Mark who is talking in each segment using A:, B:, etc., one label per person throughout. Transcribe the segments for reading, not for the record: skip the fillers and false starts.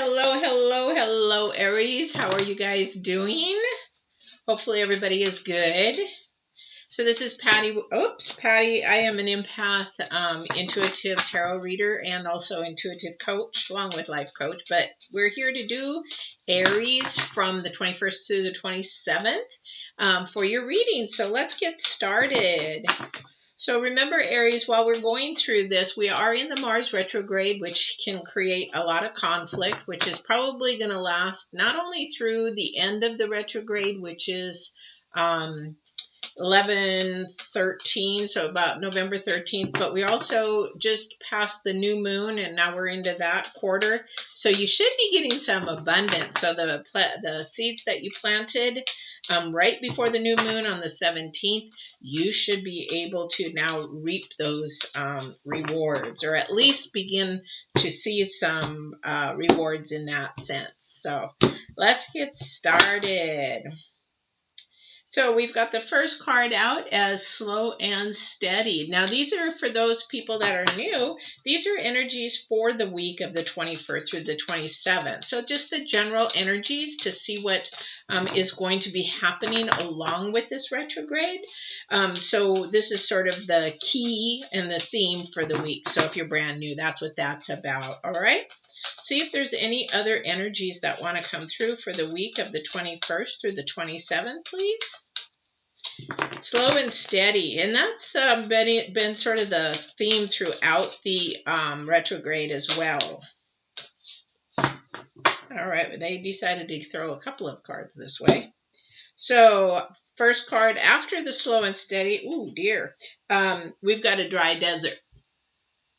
A: Hello, hello, hello, Aries. How are you guys doing? Hopefully everybody is good. So this is Patty. Oops, Patty. I am an empath, intuitive tarot reader, and also intuitive coach, along with life coach. But we're here to do Aries from the 21st to the 27th for your reading. So let's get started. So remember, Aries, while we're going through this, we are in the Mars retrograde, which can create a lot of conflict, which is probably going to last not only through the end of the retrograde, which is 11/13, so about November 13th, but we also just passed the new moon and now we're into that quarter. So you should be getting some abundance. So the seeds that you planted right before the new moon on the 17th, you should be able to now reap those rewards, or at least begin to see some rewards in that sense. So let's get started. So we've got the first card out as slow and steady. Now these are for those people that are new. These are energies for the week of the 21st through the 27th. So just the general energies to see what is going to be happening along with this retrograde. So this is sort of the key and the theme for the week. So if you're brand new, that's what that's about. All right. See if there's any other energies that want to come through for the week of the 21st through the 27th, please. Slow and steady. And that's been sort of the theme throughout the retrograde as well. All right, they decided to throw a couple of cards this way. So first card after the slow and steady, ooh dear, we've got a dry desert.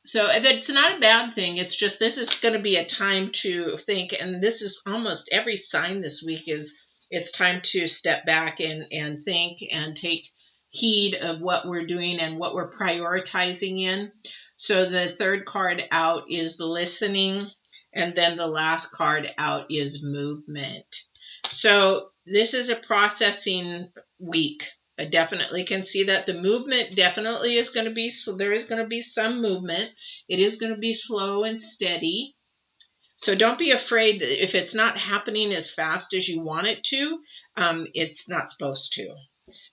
A: So it's not a bad thing. It's just this is going to be a time to think, and this is almost every sign this week is it's time to step back and think and take heed of what we're doing and what we're prioritizing in. So the third card out is listening, and then the last card out is movement. So this is a processing week. I definitely can see that the movement definitely is going to be, so there is going to be some movement. It is going to be slow and steady. So don't be afraid that if it's not happening as fast as you want it to, it's not supposed to.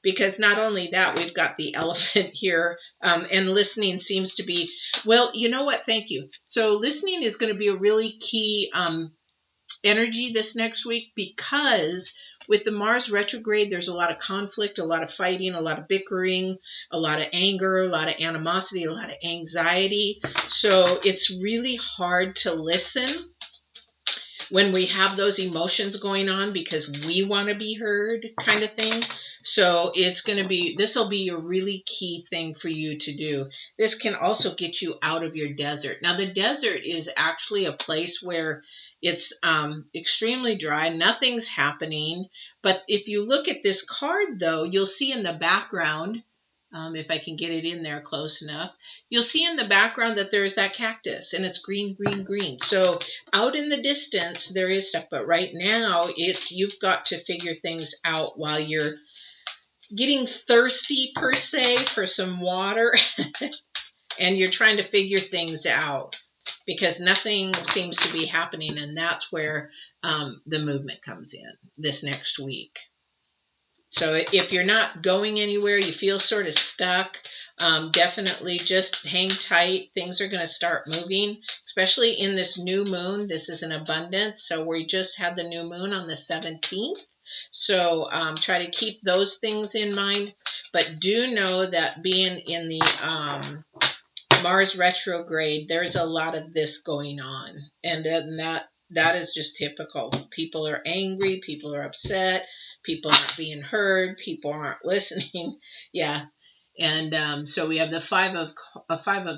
A: Because not only that, we've got the elephant here, and listening seems to be, well, you know what? Thank you. So listening is going to be a really key energy this next week, because with the Mars retrograde, there's a lot of conflict, a lot of fighting, a lot of bickering, a lot of anger, a lot of animosity, a lot of anxiety. So it's really hard to listen when we have those emotions going on because we want to be heard, kind of thing. So it's going to be, this will be a really key thing for you to do. This can also get you out of your desert. Now the desert is actually a place where it's extremely dry, nothing's happening. But if you look at this card though, you'll see in the background, if I can get it in there close enough, you'll see in the background that there's that cactus and it's green, green, green. So out in the distance, there is stuff, but right now you've got to figure things out while you're getting thirsty per se for some water and you're trying to figure things out because nothing seems to be happening. And that's where the movement comes in this next week. So if you're not going anywhere, you feel sort of stuck, definitely just hang tight. Things are going to start moving, especially in this new moon. This is an abundance. So we just had the new moon on the 17th. So try to keep those things in mind. But do know that being in the Mars retrograde, there's a lot of this going on. And then that is just typical. People are angry. People are upset. People aren't being heard. People aren't listening. Yeah. And so we have the five of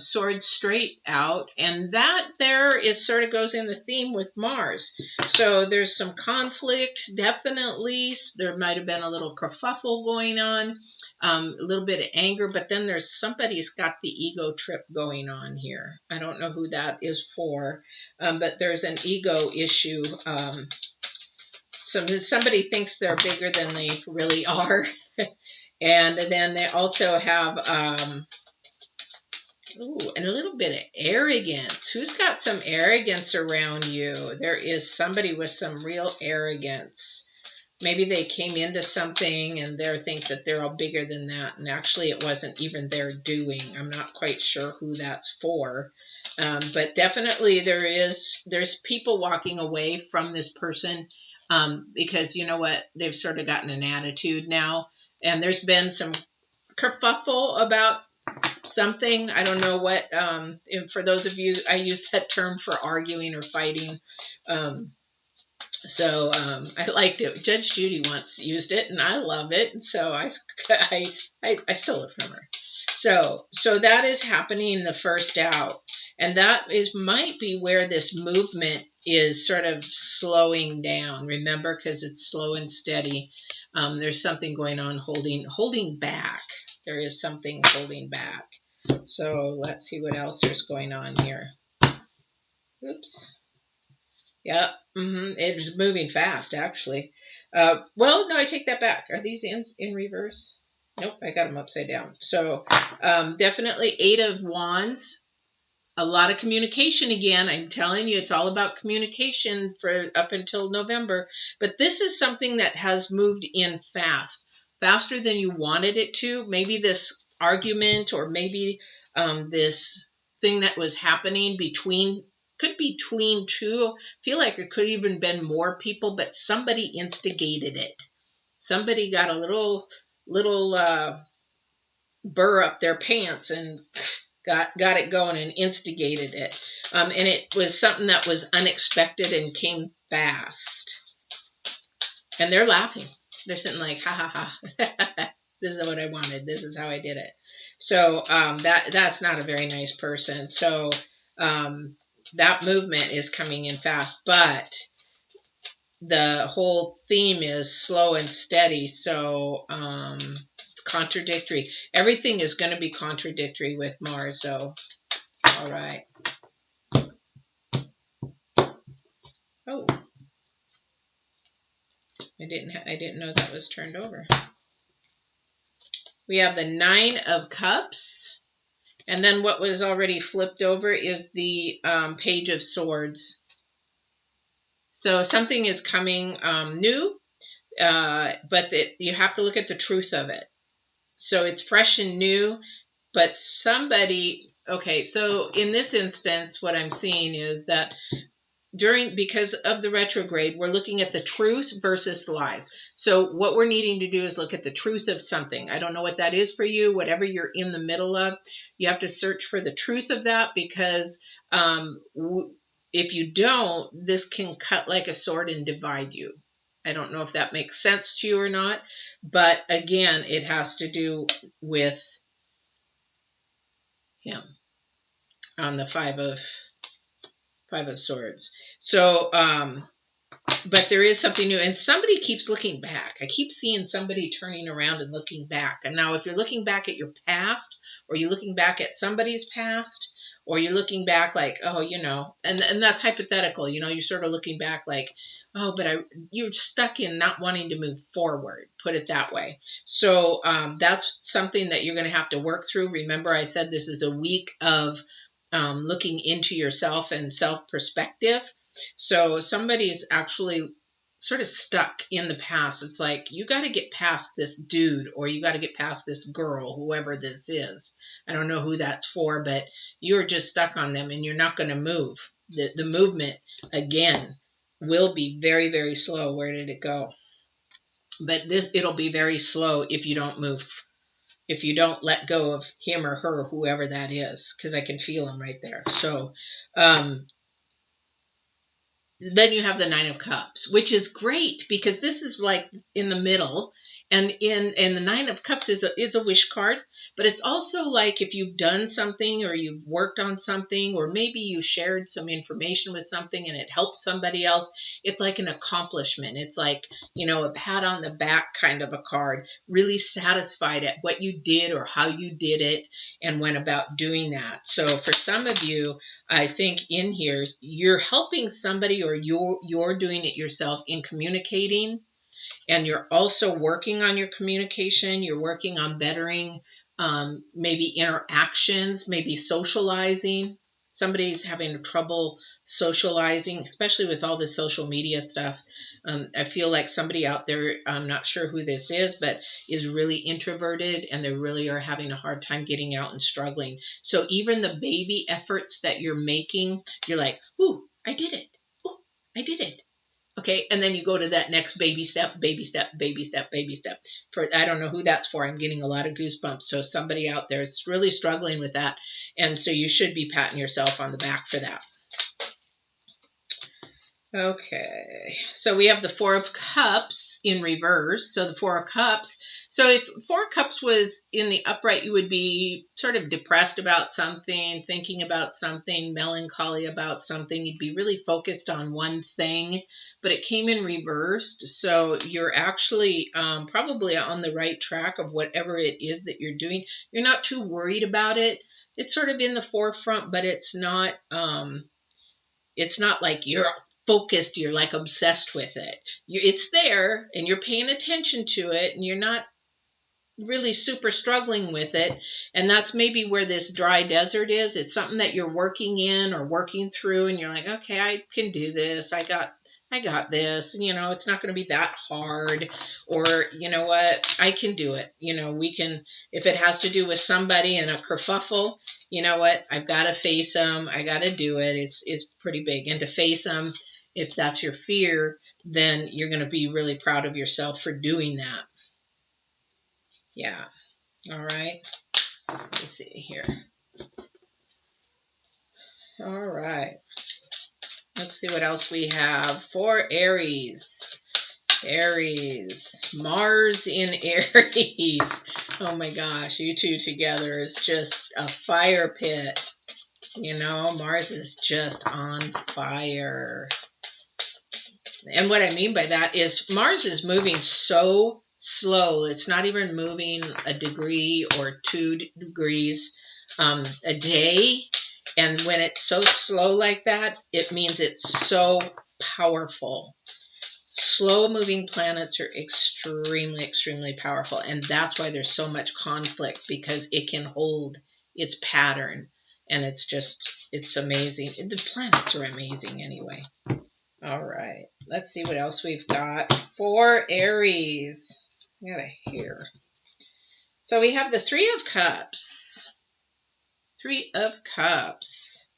A: swords straight out, and that there is sort of goes in the theme with Mars. So there's some conflict, definitely. There might have been a little kerfuffle going on, a little bit of anger, but then there's somebody's got the ego trip going on here. I don't know who that is for, but there's an ego issue. Somebody thinks they're bigger than they really are. And then they also have, Ooh, and a little bit of arrogance. Who's got some arrogance around you? There is somebody with some real arrogance. Maybe they came into something and they think that they're all bigger than that. And actually it wasn't even their doing. I'm not quite sure who that's for. But definitely there's people walking away from this person because you know what? They've sort of gotten an attitude now. And there's been some kerfuffle about something. I don't know what. For those of you, I use that term for arguing or fighting. So I liked it. Judge Judy once used it, and I love it. And so I stole it from her. So that is happening the first out, and that might be where this movement is sort of slowing down. Remember, because it's slow and steady. There's something going on, holding back. There is something holding back. So let's see what else there's going on here. Oops. Yeah, it's moving fast, actually. Well, no, I take that back. Are these in reverse? Nope, I got them upside down. So definitely 8 of Wands. A lot of communication again. I'm telling you, it's all about communication for up until November. But this is something that has moved in fast, faster than you wanted it to. Maybe this argument or maybe this thing that was happening between two. Feel like it could even been more people, but somebody instigated it. Somebody got a little burr up their pants and got it going and instigated it. And it was something that was unexpected and came fast. And they're laughing. They're sitting like, ha ha ha. This is what I wanted. This is how I did it. So that's not a very nice person. So that movement is coming in fast, but the whole theme is slow and steady. So contradictory. Everything is going to be contradictory with Mars. So, all right. Oh, I didn't know that was turned over. We have the 9 of Cups. And then what was already flipped over is the Page of Swords. So something is coming new, but you have to look at the truth of it. So it's fresh and new, but somebody, okay, so in this instance, what I'm seeing is that because of the retrograde, we're looking at the truth versus lies. So what we're needing to do is look at the truth of something. I don't know what that is for you, whatever you're in the middle of, you have to search for the truth of that, because if you don't, this can cut like a sword and divide you. I don't know if that makes sense to you or not, but again, it has to do with him on the 5 of Swords. So, but there is something new, and somebody keeps looking back. I keep seeing somebody turning around and looking back. And now if you're looking back at your past, or you're looking back at somebody's past, or you're looking back like, oh, you know, and that's hypothetical, you know, you're sort of looking back like, oh, but you're stuck in not wanting to move forward, put it that way. So that's something that you're going to have to work through. Remember, I said this is a week of looking into yourself and self-perspective. So somebody's actually sort of stuck in the past. It's like, you got to get past this dude, or you got to get past this girl, whoever this is. I don't know who that's for, but you're just stuck on them and you're not going to move. The movement, again, will be very, very slow. Where did it go? But it'll be very slow if you don't move. If you don't let go of him or her, whoever that is, because I can feel him right there. So then you have the 9 of Cups, which is great because this is like in the middle. And in the 9 of Cups is a wish card, but it's also like if you've done something or you've worked on something, or maybe you shared some information with something and it helped somebody else. It's like an accomplishment. It's like, you know, a pat on the back kind of a card, really satisfied at what you did or how you did it and went about doing that. So for some of you, I think in here, you're helping somebody, or you're doing it yourself in communicating And you're also working on your communication. You're working on bettering maybe interactions, maybe socializing. Somebody's having trouble socializing, especially with all the social media stuff. I feel like somebody out there, I'm not sure who this is, but is really introverted, and they really are having a hard time getting out and struggling. So even the baby efforts that you're making, you're like, ooh, I did it. Ooh, I did it. Okay, and then you go to that next baby step, baby step, baby step, baby step. For I don't know who that's for. I'm getting a lot of goosebumps. So somebody out there is really struggling with that. And so you should be patting yourself on the back for that. Okay, so we have the Four of Cups in reverse. So the Four of Cups. So if Four of Cups was in the upright, you would be sort of depressed about something, thinking about something, melancholy about something. You'd be really focused on one thing, but it came in reversed. So you're actually probably on the right track of whatever it is that you're doing. You're not too worried about it. It's sort of in the forefront, but it's not like you're focused, you're like obsessed with it. It's there and you're paying attention to it, and you're not really super struggling with it. And that's maybe where this dry desert is. It's something that you're working in or working through, and you're like, okay, I can do this. I got this. It's not going to be that hard. Or, you know what, I can do it. We can, if it has to do with somebody in a kerfuffle, you know what, I've got to face them. I got to do it. It's pretty big. And to face them, if that's your fear, then you're going to be really proud of yourself for doing that. Yeah. All right. Let me see here. All right. Let's see what else we have for Aries. Aries. Mars in Aries. Oh my gosh. You two together is just a fire pit. Mars is just on fire. And what I mean by that is Mars is moving so slow. It's not even moving a degree or 2 degrees a day. And when it's so slow like that, it means it's so powerful. Slow moving planets are extremely, extremely powerful. And that's why there's so much conflict, because it can hold its pattern. And it's amazing. The planets are amazing anyway. All right, let's see what else we've got for Aries. I got it here. So we have the Three of Cups. Three of Cups.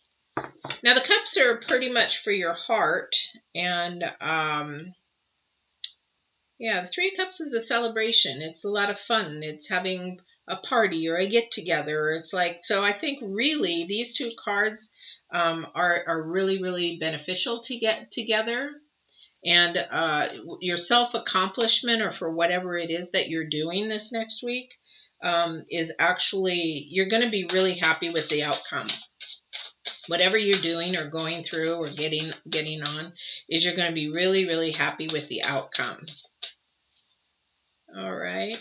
A: Now the cups are pretty much for your heart. And yeah, the Three of Cups is a celebration. It's a lot of fun. It's having a party or a get together. It's like, so I think really these two cards are really, really beneficial to get together. And your self-accomplishment, or for whatever it is that you're doing this next week, is actually, you're going to be really happy with the outcome. Whatever you're doing or going through or getting on, is you're going to be really, really happy with the outcome. All right.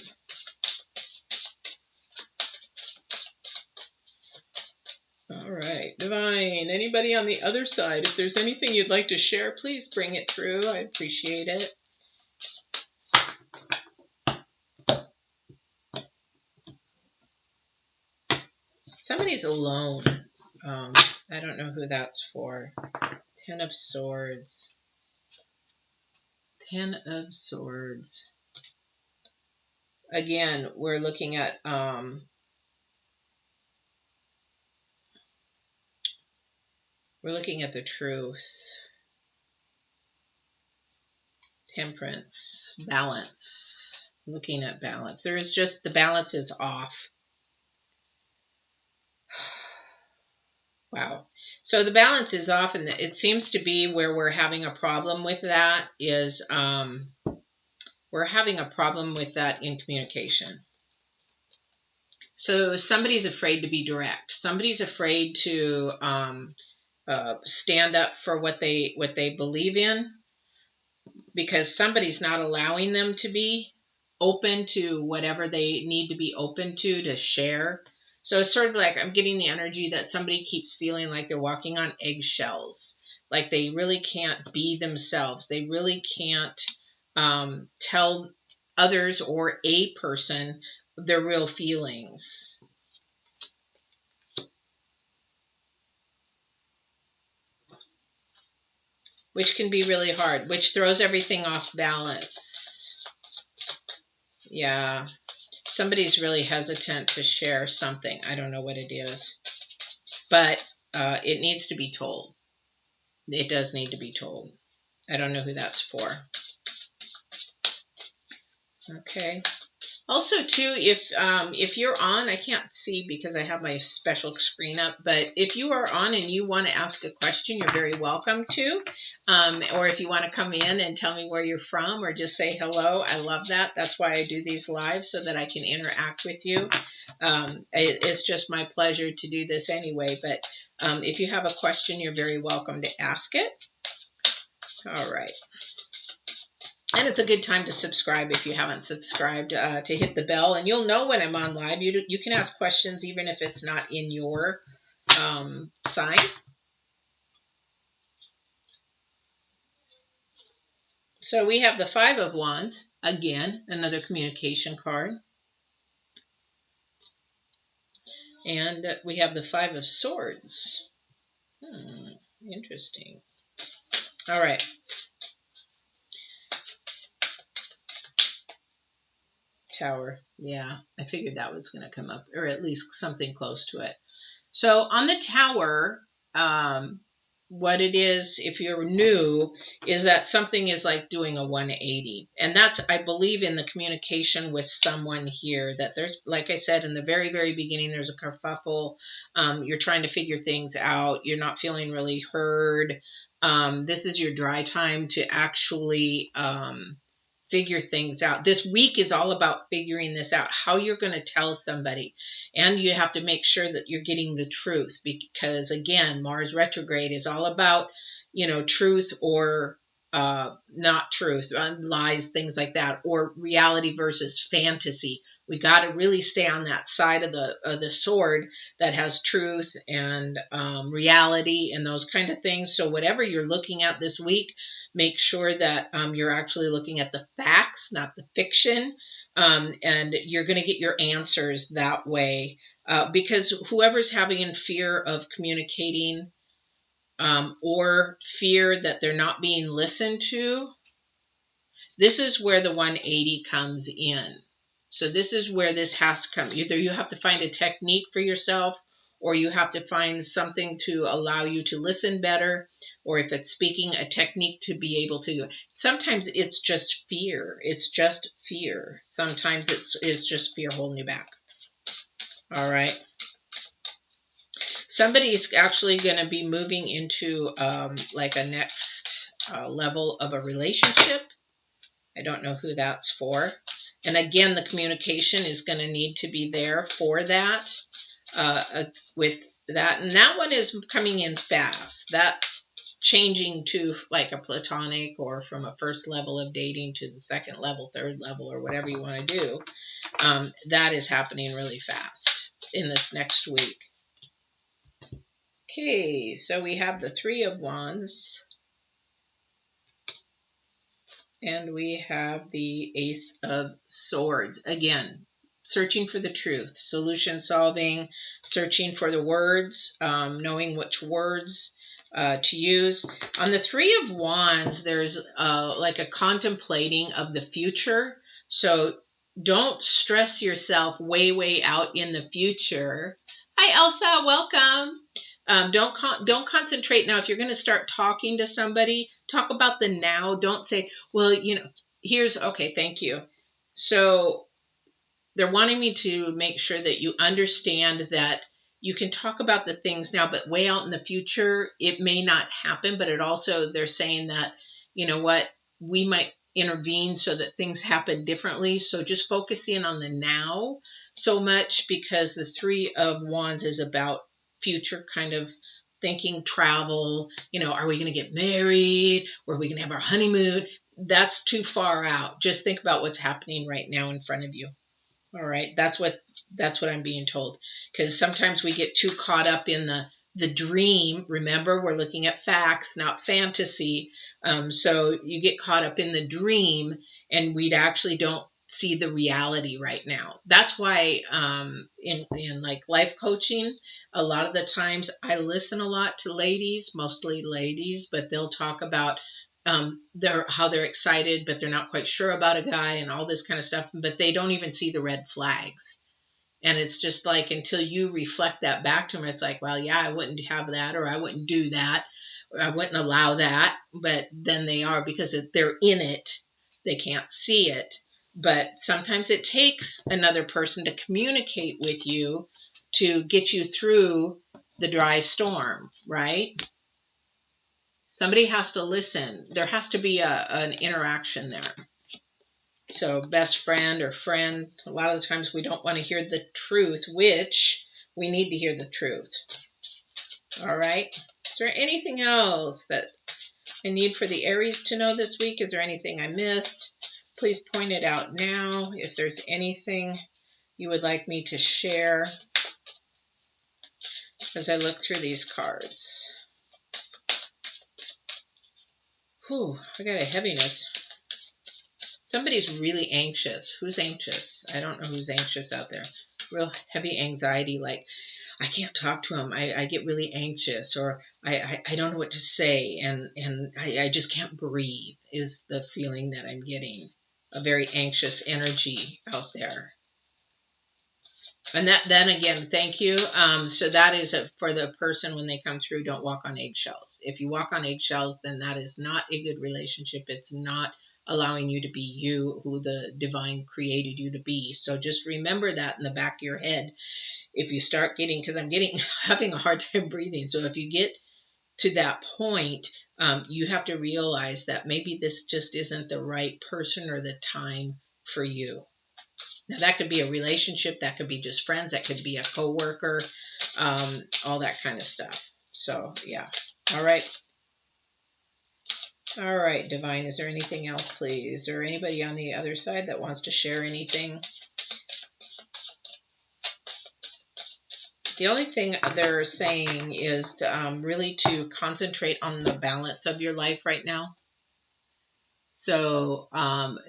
A: All right, Divine. Anybody on the other side, if there's anything you'd like to share, please bring it through. I appreciate it. Somebody's alone. I don't know who that's for. 10 of Swords. 10 of Swords. Again, we're looking at the truth. Temperance. Balance. Looking at balance. There is just, the balance is off. Wow. So the balance is off, and it seems to be where we're having a problem with that is we're having a problem with that in communication. So somebody's afraid to be direct. Somebody's afraid to stand up for what they believe in, because somebody's not allowing them to be open to whatever they need to be open to share. So it's sort of like, I'm getting the energy that somebody keeps feeling like they're walking on eggshells, like they really can't be themselves. They really can't tell others or a person their real feelings. Which can be really hard, which throws everything off balance. Yeah. Somebody's really hesitant to share something. I don't know what it is. But it needs to be told. It does need to be told. I don't know who that's for. Okay. Also, too, if you're on, I can't see because I have my special screen up, but if you are on and you want to ask a question, you're very welcome to. Or if you want to come in and tell me where you're from or just say hello, I love that. That's why I do these live, so that I can interact with you. It's just my pleasure to do this anyway, but if you have a question, you're very welcome to ask it. All right. And it's a good time to subscribe if you haven't subscribed, to hit the bell, and you'll know when I'm on live. You can ask questions even if it's not in your sign. So we have the Five of Wands, again, another communication card. And we have the Five of Swords. Interesting. All right. Tower. Yeah, I figured that was going to come up, or at least something close to it. So on the Tower, what it is, if you're new, is that something is like doing a 180. And that's, I believe, in the communication with someone here, that there's, like I said, in the very, very beginning, there's a kerfuffle. You're trying to figure things out. You're not feeling really heard. This is your dry time to actually figure things out. This week is all about figuring this out, how you're going to tell somebody. And you have to make sure that you're getting the truth, because again, Mars retrograde is all about, truth or not truth, lies, things like that, or reality versus fantasy. We got to really stay on that side of the sword that has truth and reality and those kind of things. So whatever you're looking at this week, make sure that you're actually looking at the facts, not the fiction, and you're going to get your answers that way, because whoever's having fear of communicating or fear that they're not being listened to, this is where the 180 comes in. So this is where this has to come. Either you have to find a technique for yourself, or you have to find something to allow you to listen better, or if it's speaking, a technique to be able to. Sometimes it's just fear. It's just fear. Sometimes it's just fear holding you back. All right. Somebody's actually going to be moving into like a next level of a relationship. I don't know who that's for. And again, the communication is going to need to be there for that, with that. And that one is coming in fast. That changing to like a platonic, or from a first level of dating to the second level, third level, or whatever you want to do. That is happening really fast in this next week. Okay, so we have the Three of Wands. And we have the Ace of Swords. Again, searching for the truth, solution solving, searching for the words, knowing which words to use. On the Three of Wands, there's like a contemplating of the future. So don't stress yourself way, way out in the future. Hi, Elsa. Welcome. Don't concentrate now. If you're going to start talking to somebody, talk about the now. Don't say, well, here's, okay, thank you. So they're wanting me to make sure that you understand that you can talk about the things now, but way out in the future, it may not happen. But it also, they're saying that, we might intervene so that things happen differently. So just focusing on the now so much, because the Three of Wands is about future kind of thinking, travel, are we going to get married, or are we going to have our honeymoon? That's too far out. Just think about what's happening right now in front of you. All right. That's what I'm being told, because sometimes we get too caught up in the the dream, remember, we're looking at facts, not fantasy. So you get caught up in the dream, and we actually don't see the reality right now. That's why in like life coaching, a lot of the times I listen a lot to ladies, mostly ladies, but they'll talk about how they're excited, but they're not quite sure about a guy and all this kind of stuff, but they don't even see the red flags. And it's just like, until you reflect that back to them, it's like, well, yeah, I wouldn't have that, or I wouldn't do that, or I wouldn't allow that. But then they are, because they're in it, they can't see it. But sometimes it takes another person to communicate with you to get you through the dry storm, right? Somebody has to listen. There has to be an interaction there. So best friend or friend, a lot of the times we don't want to hear the truth, which we need to hear the truth. All right. Is there anything else that I need for the Aries to know this week? Is there anything I missed? Please point it out now if there's anything you would like me to share as I look through these cards. Whew, I got a heaviness. Somebody's really anxious. Who's anxious? I don't know who's anxious out there. Real heavy anxiety, like I can't talk to him. I get really anxious, or I don't know what to say, and I just can't breathe is the feeling that I'm getting. A very anxious energy out there. And then again, thank you. So that is for the person when they come through, don't walk on eggshells. If you walk on eggshells, then that is not a good relationship. It's not allowing you to be you, who the divine created you to be. So just remember that in the back of your head. If you start getting, because I'm having a hard time breathing. So if you get to that point, you have to realize that maybe this just isn't the right person or the time for you. Now that could be a relationship, that could be just friends, that could be a coworker, all that kind of stuff. So yeah. All right. All right, Divine, is there anything else, please? Is there anybody on the other side that wants to share anything? The only thing they're saying is to, really to concentrate on the balance of your life right now. So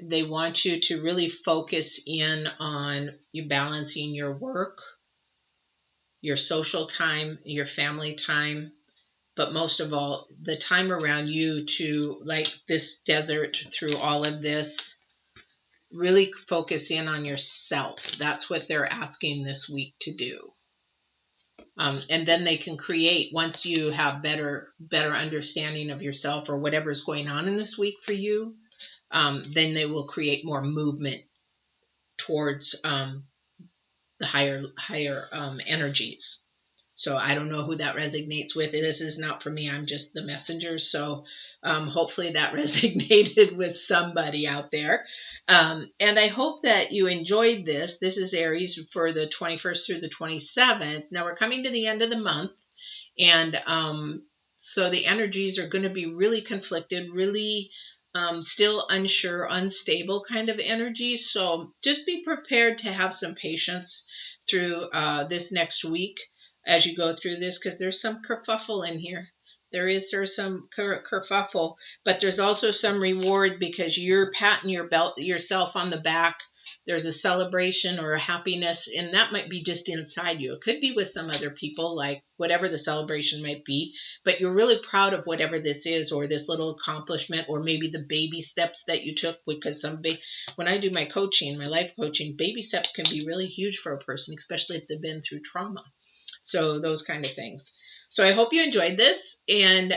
A: they want you to really focus in on you balancing your work, your social time, your family time, but most of all, the time around you to, like this desert through all of this, really focus in on yourself. That's what they're asking this week to do. And then they can create, once you have better understanding of yourself or whatever's going on in this week for you, then they will create more movement towards the higher energies. So I don't know who that resonates with. This is not for me. I'm just the messenger. So hopefully that resonated with somebody out there. And I hope that you enjoyed this. This is Aries for the 21st through the 27th. Now we're coming to the end of the month. And so the energies are going to be really conflicted, really still unsure, unstable kind of energy. So just be prepared to have some patience through this next week as you go through this, because there's some kerfuffle in here. There's some kerfuffle, but there's also some reward because you're patting yourself on the back. There's a celebration or a happiness, and that might be just inside you. It could be with some other people, like whatever the celebration might be, but you're really proud of whatever this is, or this little accomplishment, or maybe the baby steps that you took, because when I do my coaching, my life coaching, baby steps can be really huge for a person, especially if they've been through trauma. So those kind of things. So I hope you enjoyed this. And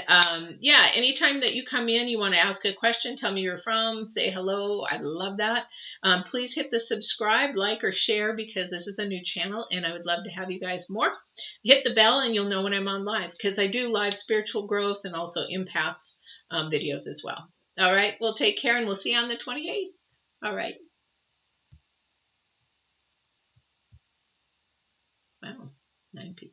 A: yeah, anytime that you come in, you want to ask a question, tell me you're from, say hello. I love that. Please hit the subscribe, like, or share, because this is a new channel and I would love to have you guys more. Hit the bell and you'll know when I'm on live, because I do live spiritual growth and also empath videos as well. All right. Well, take care and we'll see you on the 28th. All right. Wow. 9 people.